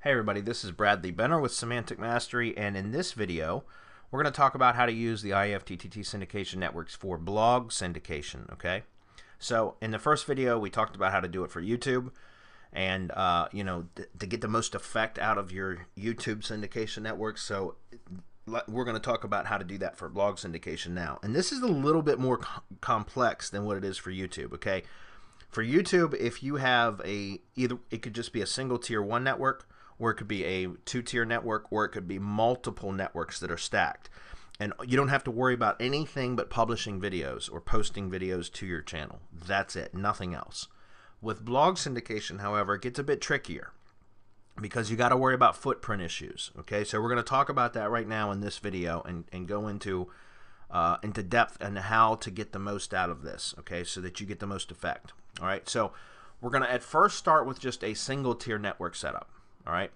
Hey everybody, this is Bradley Benner with Semantic Mastery, and in this video we're going to talk about how to use the IFTTT syndication networks for blog syndication. Okay, so in the first video we talked about how to do it for YouTube, and to get the most effect out of your YouTube syndication network. So we're going to talk about how to do that for blog syndication now, and this is a little bit more complex than what it is for YouTube. Okay, for YouTube, if you have either it could just be a single tier 1 network, or it could be a 2-tier network, or it could be multiple networks that are stacked. And you don't have to worry about anything but publishing videos or posting videos to your channel. That's it, nothing else. With blog syndication, however, it gets a bit trickier because you got to worry about footprint issues. Okay, so we're going to talk about that right now in this video and go into depth on how to get the most out of this, okay, so that you get the most effect. All right, so we're going to at first start with just a single tier network setup. All right,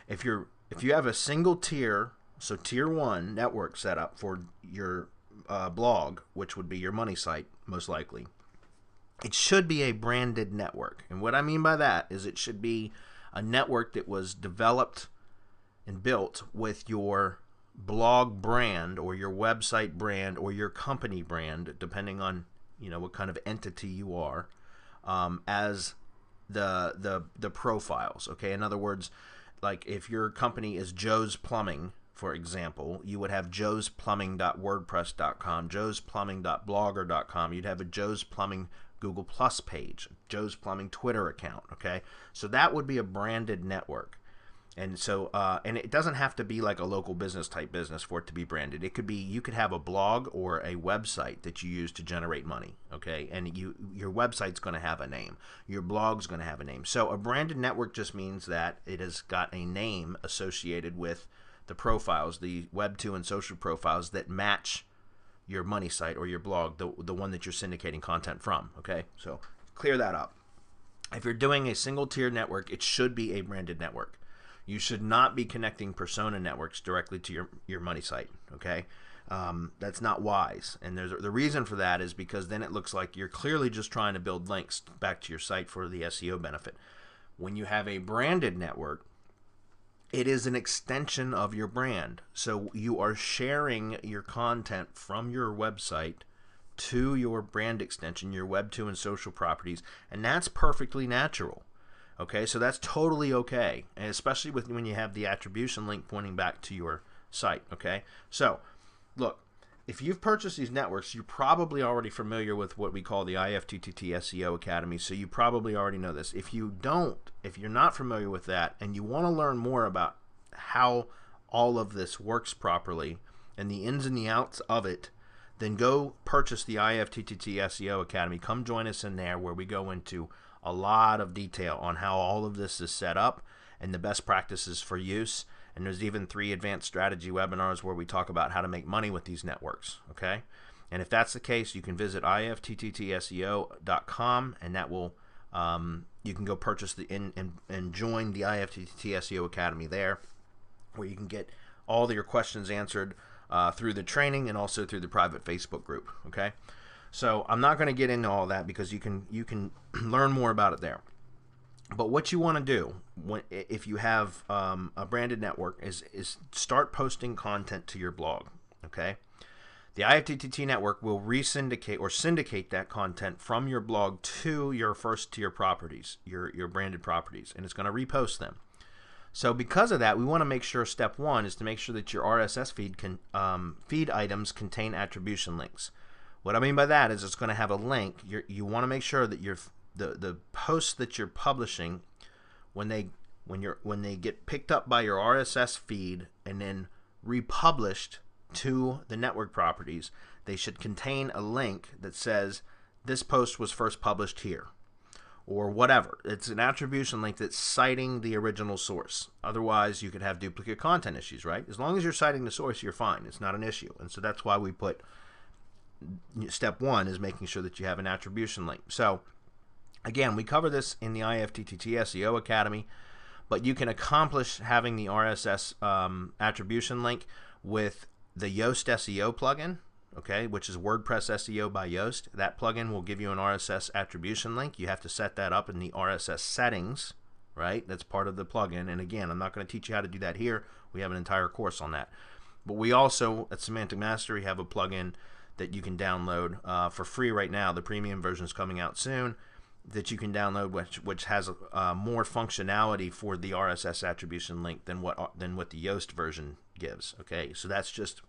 if you have a single tier, so tier 1 network setup for your blog, which would be your money site most likely, it should be a branded network. And what I mean by that is it should be a network that was developed and built with your blog brand or your website brand or your company brand, depending on what kind of entity you are, as the profiles. Okay, in other words, like if your company is Joe's Plumbing, for example, you would have joesplumbing.wordpress.com, joesplumbing.blogger.com. You'd have a Joe's Plumbing Google Plus page, Joe's Plumbing Twitter account. Okay, so that would be a branded network. And so, and it doesn't have to be like a local business type business for it to be branded. It could be, you could have a blog or a website that you use to generate money, okay? And your website's going to have a name. Your blog's going to have a name. So a branded network just means that it has got a name associated with the profiles, the Web 2 and social profiles that match your money site or your blog, the one that you're syndicating content from, okay? So clear that up. If you're doing a single tier network, it should be a branded network. You should not be connecting persona networks directly to your money site, okay? That's not wise. And the reason for that is because then it looks like you're clearly just trying to build links back to your site for the SEO benefit. When you have a branded network, it is an extension of your brand. So you are sharing your content from your website to your brand extension, your Web 2 and social properties, and that's perfectly natural. Okay, so that's totally okay, and especially when you have the attribution link pointing back to your site. Okay, so look, if you've purchased these networks, you're probably already familiar with what we call the IFTTT SEO Academy, so you probably already know this. If you don't, if you're not familiar with that and you want to learn more about how all of this works properly and the ins and the outs of it, then go purchase the IFTTT SEO Academy. Come join us in there where we go into a lot of detail on how all of this is set up and the best practices for use. And there's even 3 advanced strategy webinars where we talk about how to make money with these networks. Okay, and if that's the case, you can visit iftttseo.com, and that will you can go purchase and join the IFTTT SEO Academy there, where you can get all your questions answered through the training and also through the private Facebook group. Okay, so I'm not going to get into all that because you can learn more about it there. But what you want to do if you have a branded network is start posting content to your blog. Okay, the IFTTT network will re-syndicate or syndicate that content from your blog to your first tier properties, your branded properties, and it's going to repost them. So because of that, we want to make sure step 1 is to make sure that your RSS feed items contain attribution links. What I mean by that is it's going to have a link. You want to make sure that the posts that you're publishing, when they get picked up by your RSS feed and then republished to the network properties, they should contain a link that says this post was first published here, or whatever. It's an attribution link that's citing the original source. Otherwise, you could have duplicate content issues, right? As long as you're citing the source, you're fine. It's not an issue. And so that's why we put step 1 is making sure that you have an attribution link. So again, we cover this in the IFTTT SEO Academy, but you can accomplish having the RSS attribution link with the Yoast SEO plugin, okay, which is WordPress SEO by Yoast. That plugin will give you an RSS attribution link. You have to set that up in the RSS settings, right? That's part of the plugin. And again, I'm not going to teach you how to do that here. We have an entire course on that. But we also, at Semantic Mastery, have a plugin that you can download for free right now. The premium version is coming out soon, that you can download, which has more functionality for the RSS attribution link than what the Yoast version gives. Okay, so that's just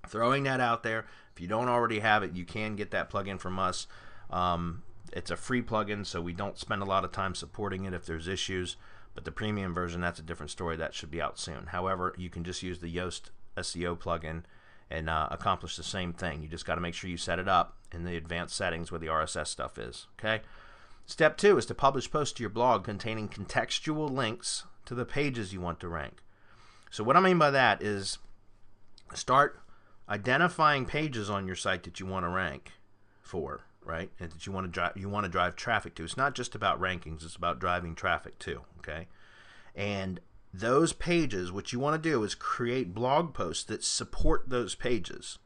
throwing that out there. If you don't already have it, you can get that plugin from us. It's a free plugin, so we don't spend a lot of time supporting it if there's issues. But the premium version, that's a different story. That should be out soon. However, you can just use the Yoast SEO plugin and accomplish the same thing. You just got to make sure you set it up in the advanced settings where the RSS stuff is. Okay. Step 2 is to publish posts to your blog containing contextual links to the pages you want to rank. So what I mean by that is start identifying pages on your site that you want to rank for, right? And that you want to drive traffic to. It's not just about rankings, it's about driving traffic too, okay? And those pages, what you want to do is create blog posts that support those pages,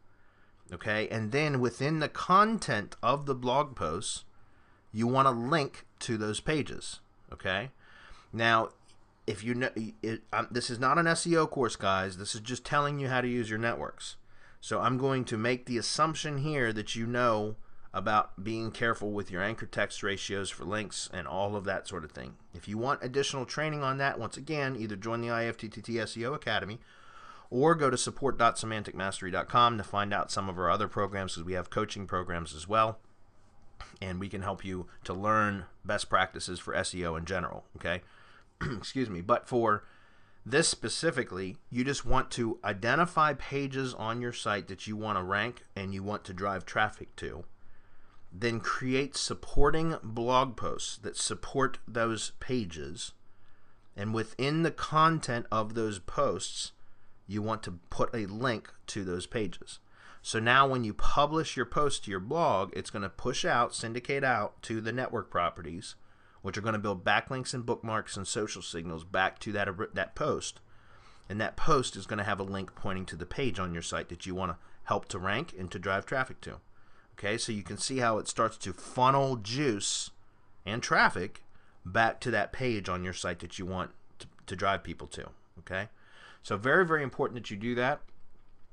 okay? And then within the content of the blog posts, you want to link to those pages, okay? Now, if you know, this is not an SEO course, guys. This is just telling you how to use your networks. So I'm going to make the assumption here that you know about being careful with your anchor text ratios for links and all of that sort of thing. If you want additional training on that, once again, either join the IFTTT SEO Academy or go to support.semanticmastery.com to find out some of our other programs, because we have coaching programs as well. And we can help you to learn best practices for SEO in general, okay? Excuse me. But for this specifically, you just want to identify pages on your site that you want to rank and you want to drive traffic to. Then create supporting blog posts that support those pages. And within the content of those posts, you want to put a link to those pages. So now when you publish your post to your blog, it's going to push out, syndicate out to the network properties, which are going to build backlinks and bookmarks and social signals back to that post. And that post is going to have a link pointing to the page on your site that you want to help to rank and to drive traffic to. Okay, so you can see how it starts to funnel juice and traffic back to that page on your site that you want to drive people to. Okay, so very, very important that you do that.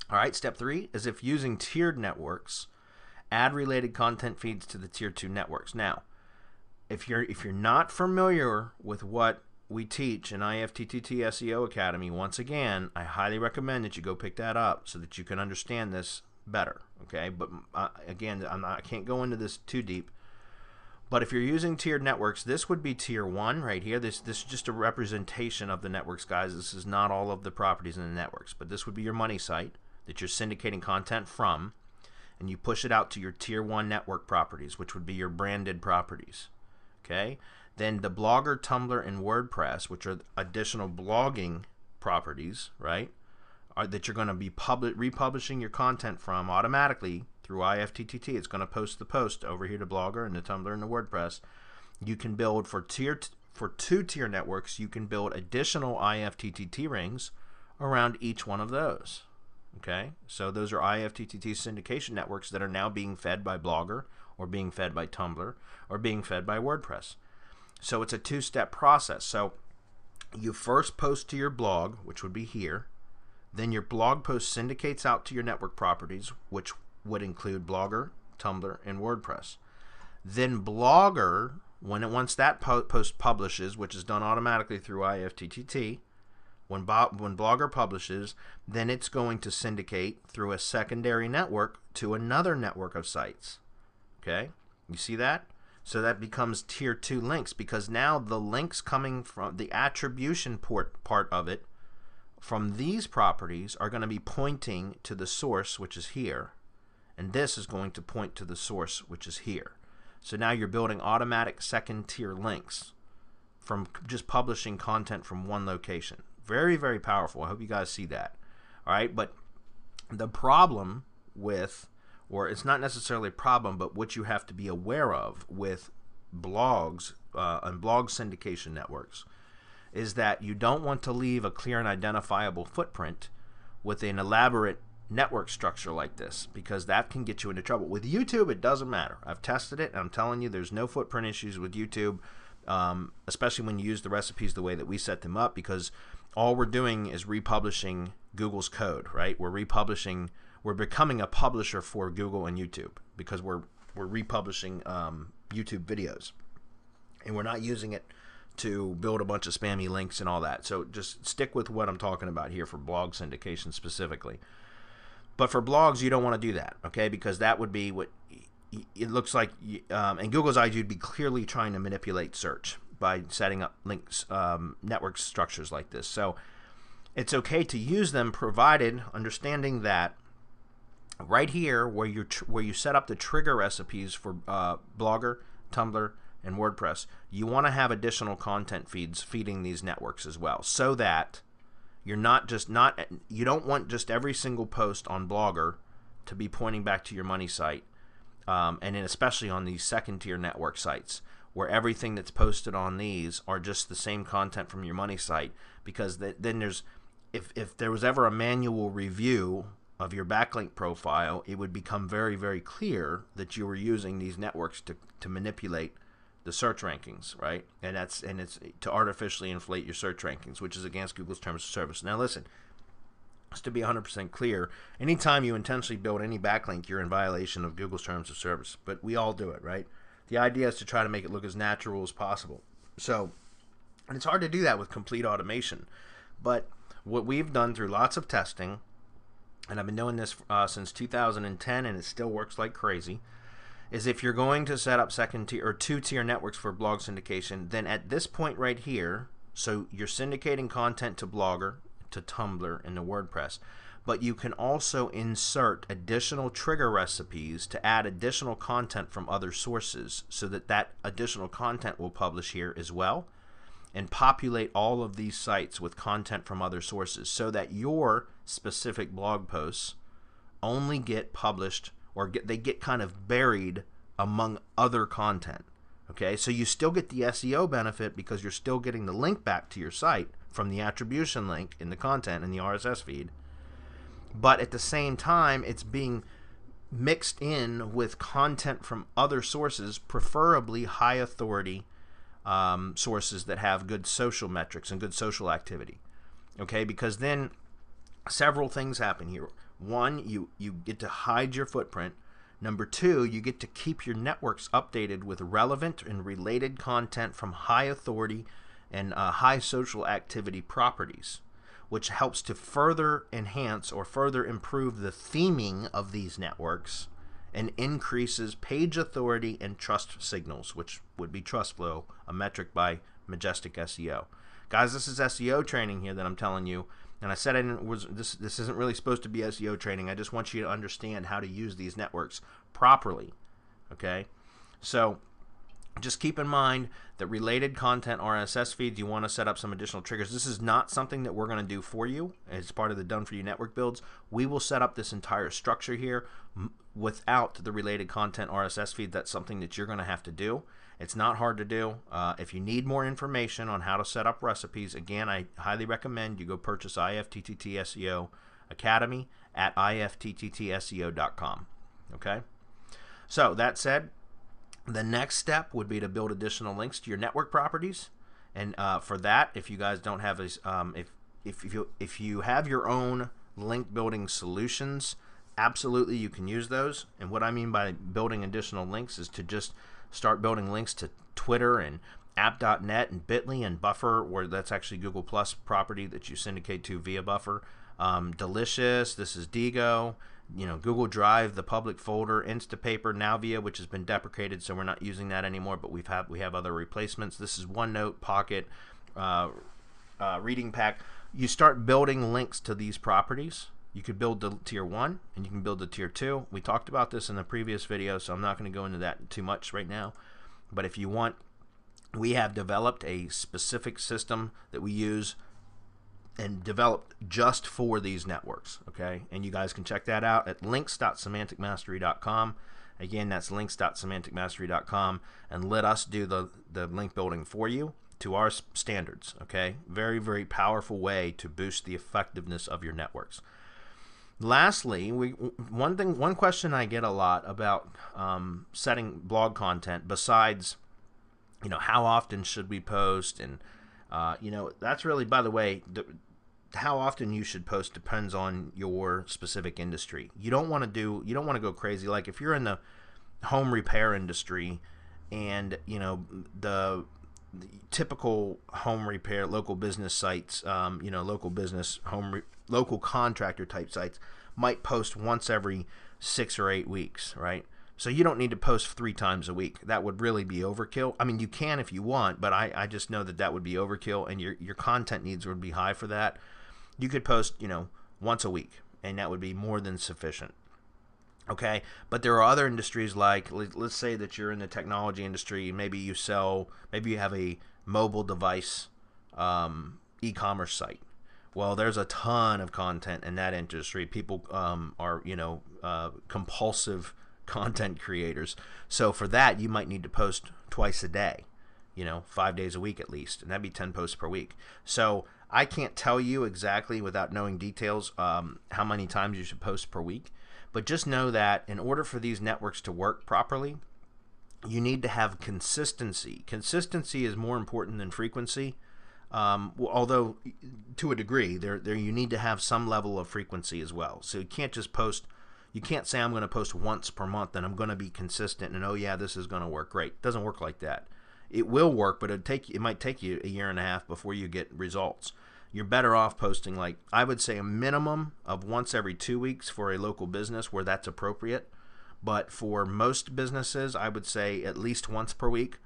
All right, step 3 is, if using tiered networks, add related content feeds to the tier 2 networks. Now, if you're not familiar with what we teach in IFTTT SEO Academy, once again, I highly recommend that you go pick that up so that you can understand this better. Okay, but again, I can't go into this too deep. But if you're using tiered networks, this would be tier 1 right here. This is just a representation of the networks, guys. This is not all of the properties in the networks, but this would be your money site that you're syndicating content from, and you push it out to your tier 1 network properties, which would be your branded properties. Okay, then the Blogger, Tumblr, and WordPress, which are additional blogging properties, right, that you're going to be republishing your content from automatically through IFTTT. It's going to post the post over here to Blogger and the Tumblr and the WordPress. You can build for 2-tier networks. You can build additional IFTTT rings around each one of those. Okay, so those are IFTTT syndication networks that are now being fed by Blogger, or being fed by Tumblr, or being fed by WordPress. So it's a 2-step process. So you first post to your blog, which would be here. Then your blog post syndicates out to your network properties, which would include Blogger, Tumblr, and WordPress. Then Blogger, once that post publishes, which is done automatically through IFTTT, when Blogger publishes, then it's going to syndicate through a secondary network to another network of sites. Okay, you see that? So that becomes tier 2 links, because now the links coming from the attribution part of it from these properties are going to be pointing to the source, which is here, and this is going to point to the source, which is here. So now you're building automatic second tier links from just publishing content from one location. Very, very powerful. I hope you guys see that. All right, but the problem with, or it's not necessarily a problem, but what you have to be aware of with blogs and blog syndication networks is that you don't want to leave a clear and identifiable footprint with an elaborate network structure like this, because that can get you into trouble. With YouTube, it doesn't matter. I've tested it, and I'm telling you, there's no footprint issues with YouTube. especially when you use the recipes the way that we set them up, because all we're doing is republishing Google's code, right? We're becoming a publisher for Google and YouTube, because we're republishing YouTube videos, and we're not using it to build a bunch of spammy links and all that. So just stick with what I'm talking about here for blog syndication specifically. But for blogs, you don't want to do that, okay? Because that would be what it looks like. In Google's eyes, you'd be clearly trying to manipulate search by setting up links, network structures like this. So it's okay to use them, provided understanding that right here where you set up the trigger recipes for Blogger, Tumblr, and WordPress, you want to have additional content feeds feeding these networks as well, so that you're you don't want just every single post on Blogger to be pointing back to your money site, and then especially on these second-tier network sites, where everything that's posted on these are just the same content from your money site, because then there's, if there was ever a manual review of your backlink profile, it would become very, very clear that you were using these networks to manipulate the search rankings, right? And it's to artificially inflate your search rankings, which is against Google's terms of service. Now listen, just to be 100% clear, anytime you intentionally build any backlink, you're in violation of Google's terms of service. But we all do it, right? The idea is to try to make it look as natural as possible. So, and it's hard to do that with complete automation. But what we've done through lots of testing, and I've been doing this since 2010, and it still works like crazy, is if you're going to set up second-tier or two-tier networks for blog syndication, then at this point right here, so you're syndicating content to Blogger, to Tumblr, and to WordPress, but you can also insert additional trigger recipes to add additional content from other sources, so that additional content will publish here as well, and populate all of these sites with content from other sources, so that your specific blog posts only get published, or they get kind of buried among other content. Okay, so you still get the SEO benefit, because you're still getting the link back to your site from the attribution link in the content in the RSS feed, but at the same time it's being mixed in with content from other sources, preferably high authority sources that have good social metrics and good social activity. Okay, because then several things happen here. One, you get to hide your footprint. Number two, you get to keep your networks updated with relevant and related content from high authority and high social activity properties, which helps to further enhance or further improve the theming of these networks and increases page authority and trust signals, which would be trust flow, a metric by Majestic SEO. Guys, this is SEO training here that I'm telling you. And I said this isn't really supposed to be SEO training. I just want you to understand how to use these networks properly. Okay? So just keep in mind that related content RSS feeds, you want to set up some additional triggers. This is not something that we're going to do for you as part of the Done For You network builds. We will set up this entire structure here without the related content RSS feed. That's something that you're going to have to do. It's not hard to do. If you need more information on how to set up recipes, again, I highly recommend you go purchase IFTTT SEO Academy at iftttseo.com. Okay? So that said, the next step would be to build additional links to your network properties. And for that, if you guys don't have this, if you have your own link building solutions, absolutely you can use those. And what I mean by building additional links is to just start building links to Twitter and app.net and Bitly and Buffer, where that's actually Google Plus property that you syndicate to via Buffer. Delicious, this is Digo, Google Drive, the public folder, Instapaper, Navia, which has been deprecated, so we're not using that anymore, but we have other replacements. This is OneNote, Pocket, Reading Pack. You start building links to these properties. You could build the tier 1 and you can build the tier 2. We talked about this in the previous video, so I'm not going to go into that too much right now. But if you want, we have developed a specific system that we use and developed just for these networks. Okay, and you guys can check that out at links.semanticmastery.com. Again, that's links.semanticmastery.com, and let us do the link building for you to our standards. Okay, very, very powerful way to boost the effectiveness of your networks. Lastly, one question I get a lot about setting blog content, besides You know, how often should we post? And you know, that's really, by the way, how often you should post depends on your specific industry. You don't want to go crazy. Like if you're in the home repair industry, and you know the typical home repair local business sites, you know, local business local contractor type sites might post once every 6 or 8 weeks, right? So you don't need to post 3 times a week. That would really be overkill. I mean, you can if you want, but I just know that that would be overkill, and your content needs would be high for that. You could post, you know, once a week, and that would be more than sufficient. Okay, but there are other industries, like let's say that you're in the technology industry. Maybe you have a mobile device e-commerce site. Well, there's a ton of content in that industry. People are, you know, compulsive content creators. So for that, you might need to post twice a day, you know, 5 days a week at least, and that'd be 10 posts per week. So I can't tell you exactly without knowing details how many times you should post per week. But just know that in order for these networks to work properly, you need to have consistency. Consistency is more important than frequency, although to a degree, you need to have some level of frequency as well. So you can't just post. You can't say I'm going to post once per month and I'm going to be consistent and, oh yeah, this is going to work great. It doesn't work like that. It will work, but it might take you a year and a half before you get results. You're better off posting, like, I would say a minimum of once every 2 weeks for a local business where that's appropriate. But for most businesses, I would say at least once per week.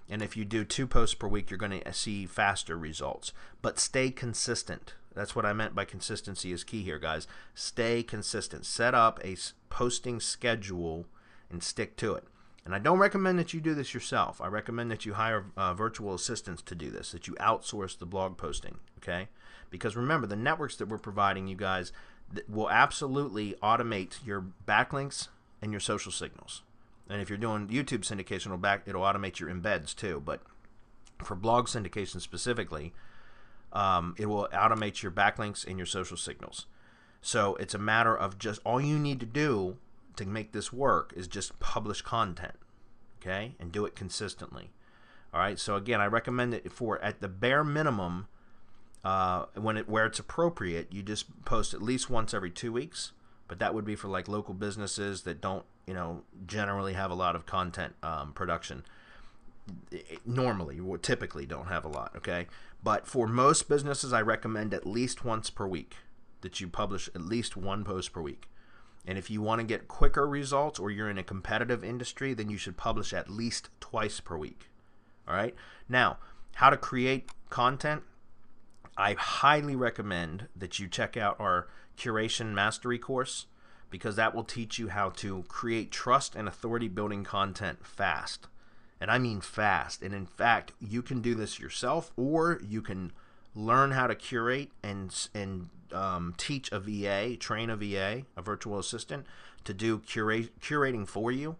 And if you do 2 posts per week, you're going to see faster results. But stay consistent. That's what I meant by consistency is key here, guys. Stay consistent. Set up a posting schedule and stick to it. And I don't recommend that you do this yourself. I recommend that you hire virtual assistants to do this, that you outsource the blog posting, okay? Because remember, the networks that we're providing you guys will absolutely automate your backlinks and your social signals. And if you're doing YouTube syndication, it'll automate your embeds too. But for blog syndication specifically, it will automate your backlinks and your social signals. So it's a matter of just all you need to do to make this work is just publish content, okay, and do it consistently. All right. So again, I recommend it for at the bare minimum, where it's appropriate, you just post at least once every 2 weeks. But that would be for like local businesses that don't, you know, generally have a lot of content production. Typically don't have a lot, okay? But for most businesses, I recommend at least once per week that you publish at least 1 post per week. And if you want to get quicker results or you're in a competitive industry, then you should publish at least twice per week. All right? Now, how to create content? I highly recommend that you check out our Curation Mastery course, because that will teach you how to create trust and authority building content fast. And I mean fast. And in fact, you can do this yourself, or you can learn how to curate and teach a VA, train a VA, a virtual assistant, to do curating for you.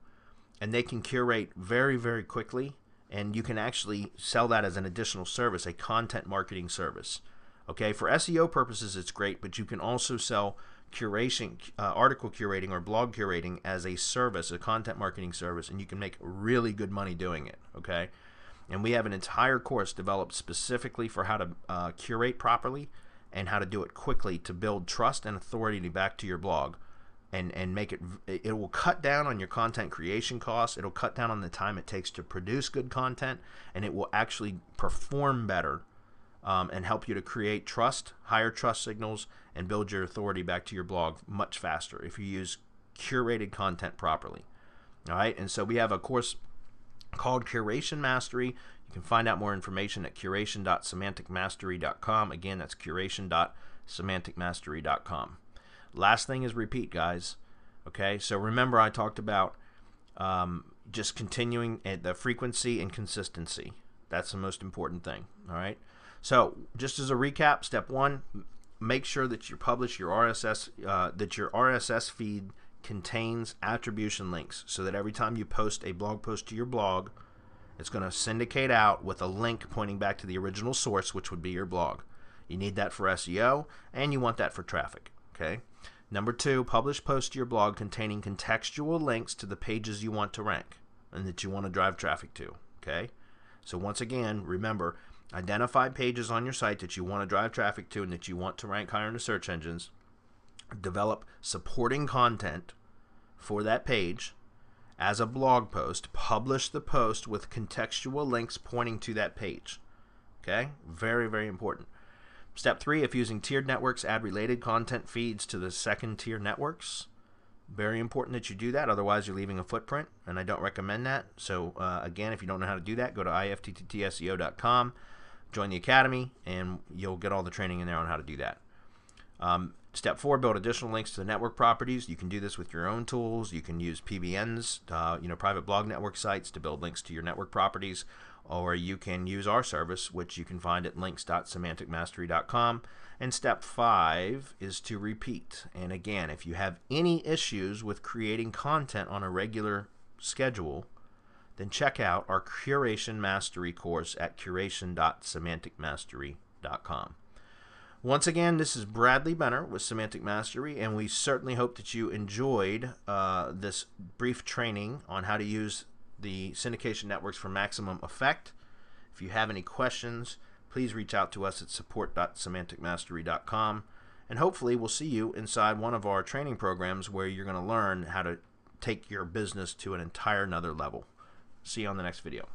And they can curate very, very quickly. And you can actually sell that as an additional service, a content marketing service. Okay, for SEO purposes, it's great, but you can also sell curation, article curating or blog curating as a service, a content marketing service, and you can make really good money doing it. Okay, and we have an entire course developed specifically for how to curate properly and how to do it quickly to build trust and authority back to your blog, and make it will cut down on your content creation costs. It'll cut down on the time it takes to produce good content, and it will actually perform better and help you to create trust, higher trust signals, and build your authority back to your blog much faster if you use curated content properly. All right, and so we have a course called Curation Mastery. You can find out more information at curation.semanticmastery.com. Again, that's curation.semanticmastery.com. Last thing is repeat, guys. Okay, so remember I talked about just continuing at the frequency and consistency. That's the most important thing. All right. So just as a recap, step 1, make sure that you publish your RSS, that your RSS feed contains attribution links, so that every time you post a blog post to your blog, it's going to syndicate out with a link pointing back to the original source, which would be your blog. You need that for SEO, and you want that for traffic. Okay. Number 2, publish posts to your blog containing contextual links to the pages you want to rank and that you want to drive traffic to. Okay. So once again, remember, identify pages on your site that you want to drive traffic to and that you want to rank higher in the search engines. Develop supporting content for that page as a blog post. Publish the post with contextual links pointing to that page. Okay? Very, very important. Step 3, if using tiered networks, add related content feeds to the second tier networks. Very important that you do that, otherwise you're leaving a footprint, and I don't recommend that. So again, if you don't know how to do that, go to iftttseo.com, join the academy, and you'll get all the training in there on how to do that. Step 4, build additional links to the network properties. You can do this with your own tools. You can use PBNs, private blog network sites, to build links to your network properties, or you can use our service, which you can find at links.semanticmastery.com. And step 5 is to repeat. And again, if you have any issues with creating content on a regular schedule, then check out our Curation Mastery course at curation.semanticmastery.com. Once again, this is Bradley Benner with Semantic Mastery, and we certainly hope that you enjoyed this brief training on how to use the syndication networks for maximum effect. If you have any questions, please reach out to us at support.semanticmastery.com, and hopefully we'll see you inside one of our training programs where you're going to learn how to take your business to an entire another level. See you on the next video.